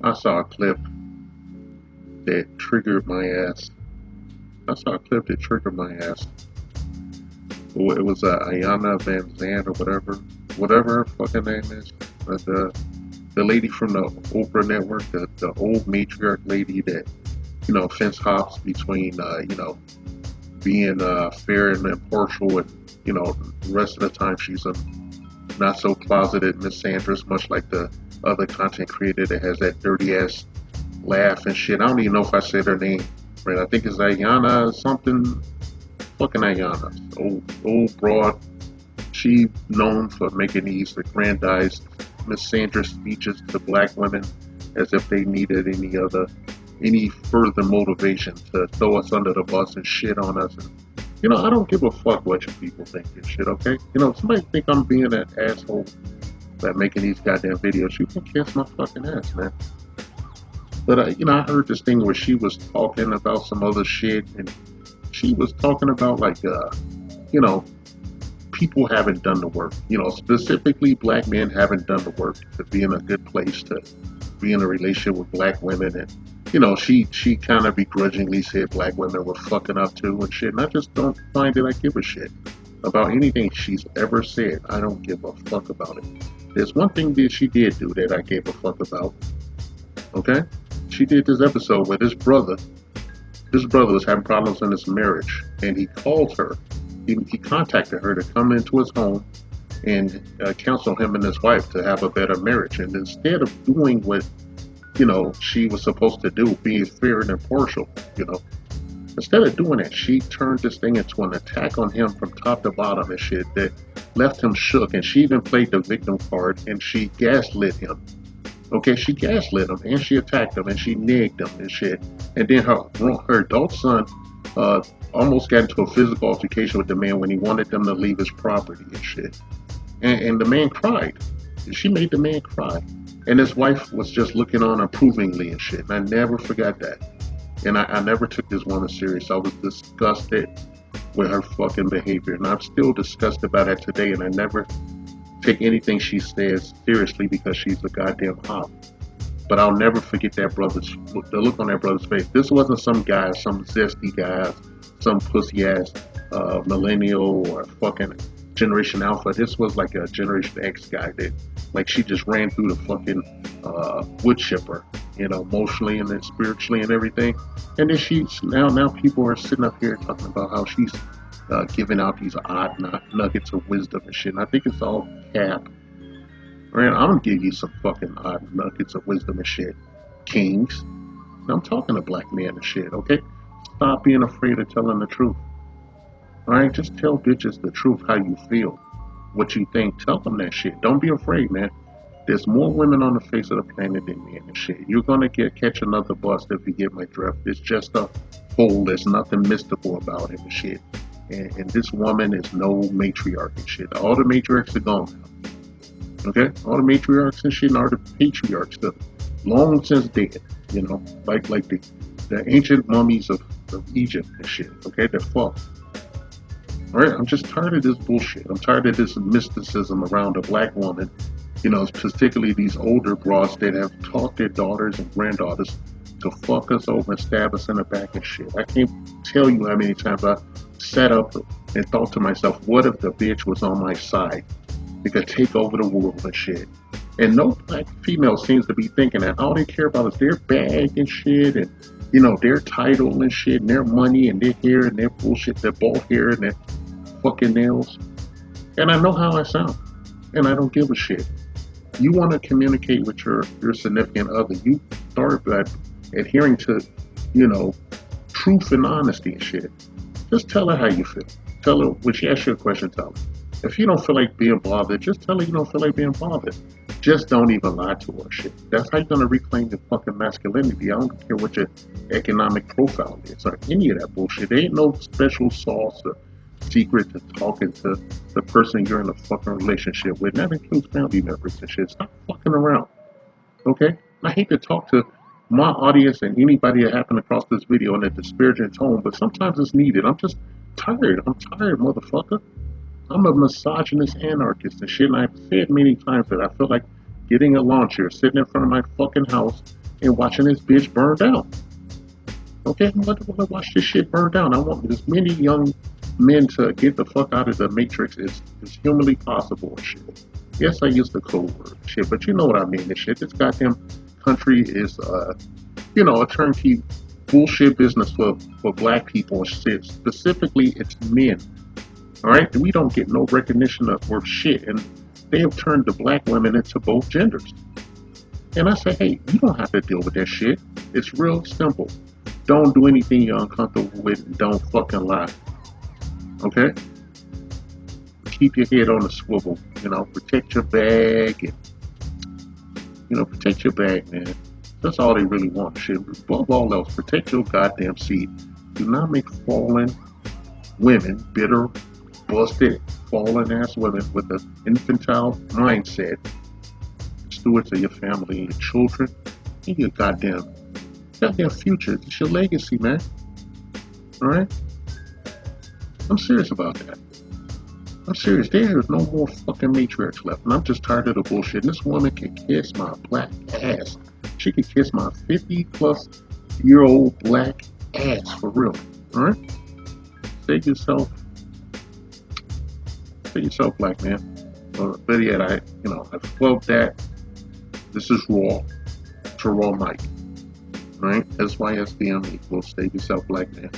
I saw a clip that triggered my ass. I saw a clip that triggered my ass. It was Iyanla Van Zandt or whatever her fucking name is. The lady from the Oprah network, the old matriarch lady that fence hops between being fair and impartial, and the rest of the time she's a not so closeted misandrist, much like the other content creator that has that dirty ass laugh and shit. I don't even know if I said her name right. I think it's Iyanla something. Fucking Iyanla, old broad. She known for making these aggrandized misandrist speeches to black women as if they needed any further motivation to throw us under the bus and shit on us. And I don't give a fuck what you people think and shit. Okay, somebody think I'm being an asshole by making these goddamn videos. You can kiss my fucking ass, man. But I heard this thing where she was talking about some other shit, and she was talking about like you know people haven't done the work. Specifically black men haven't done the work to be in a good place, to be in a relationship with black women. And she kind of begrudgingly said black women were fucking up too and shit. And I just don't find that I give a shit about anything she's ever said. I don't give a fuck about it. There's one thing that she did do that I gave a fuck about. Okay, she did this episode where this brother was having problems in his marriage, and he called her. He contacted her to come into his home and counsel him and his wife to have a better marriage. And instead of doing what she was supposed to do, being fair and impartial, instead of doing that, she turned this thing into an attack on him from top to bottom and shit that left him shook. And she even played the victim card, and she gaslit him. Okay, she gaslit him, and she attacked him, and she nagged him and shit. And then her adult son almost got into a physical altercation with the man when he wanted them to leave his property and shit. And the man cried. She made the man cry. And his wife was just looking on approvingly and shit. And I never forgot that. And I never took this woman serious. I was disgusted with her fucking behavior. And I'm still disgusted about it today. And I never take anything she says seriously because she's a goddamn hop. But I'll never forget the look on that brother's face. This wasn't some guy, some zesty guy, some pussy ass millennial or fucking Generation Alpha. This was like a Generation X guy that, like, she just ran through the fucking wood chipper, emotionally and then spiritually and everything. And then she's now people are sitting up here talking about how she's giving out these odd nuggets of wisdom and shit. And I think it's all cap. Man, I'm gonna give you some fucking odd nuggets of wisdom and shit, kings. And I'm talking to black men and shit. Okay, stop being afraid of telling the truth. All right, just tell bitches the truth, how you feel, what you think. Tell them that shit. Don't be afraid, man. There's more women on the face of the planet than men and shit. You're gonna catch another bus if you get my drift. It's just a hole. There's nothing mystical about it and shit. And this woman is no matriarch and shit. All the matriarchs are gone now. Okay, all the matriarchs and shit are the patriarchs, the long since dead. Like the ancient mummies of Egypt and shit. Okay, they're fucked. Alright, I'm just tired of this bullshit. I'm tired of this mysticism around a black woman, particularly these older broads that have taught their daughters and granddaughters to fuck us over and stab us in the back and shit. I can't tell you how many times I sat up and thought to myself, what if the bitch was on my side? They could take over the world and shit. And no black female seems to be thinking that all they care about is their bag and shit, and their title and shit, and their money and their hair and their bullshit, their bald hair and their fucking nails. And I know how I sound, and I don't give a shit. You want to communicate with your significant other, you start by adhering to truth and honesty and shit. Just tell her how you feel. Tell her when she asks you a question. Tell her if you don't feel like being bothered, just tell her you don't feel like being bothered. Just don't even lie to her shit. That's how you're gonna reclaim your fucking masculinity. I don't care what your economic profile is or any of that bullshit. There ain't no special sauce or secret to talking to the person you're in a fucking relationship with. And that includes family members and shit. Stop fucking around. Okay? I hate to talk to my audience and anybody that happened across this video in a disparaging tone, but sometimes it's needed. I'm just tired. I'm tired, motherfucker. I'm a misogynist anarchist and shit, and I've said many times that I feel like getting a lawn chair, sitting in front of my fucking house, and watching this bitch burn down. Okay, I'm going to watch this shit burn down. I want as many young men to get the fuck out of the matrix as humanly possible and shit. Yes, I use the code word shit, but you know what I mean. This shit, this goddamn country is, a turnkey bullshit business for black people and shit. Specifically, it's men. All right, we don't get no recognition of worth shit, and they have turned the black women into both genders. And I say, hey, you don't have to deal with that shit. It's real simple. Don't do anything you're uncomfortable with, and don't fucking lie. Okay? Keep your head on the swivel. Protect your bag and protect your bag, man. That's all they really want. Shit. Above all else, protect your goddamn seed. Do not make fallen women, bitter, busted, fallen ass women with an infantile mindset, stewards of your family and your children and your goddamn future. It's your legacy, man. Alright? I'm serious about that. I'm serious. There is no more fucking matriarchs left. And I'm just tired of the bullshit. And this woman can kiss my black ass. She can kiss my 50-plus-year-old black ass for real. Alright? Save yourself. Save yourself, black man. Better yet, I flubbed that. This is raw. It's a raw mic. Alright? SYSDME. Well, save yourself, black man.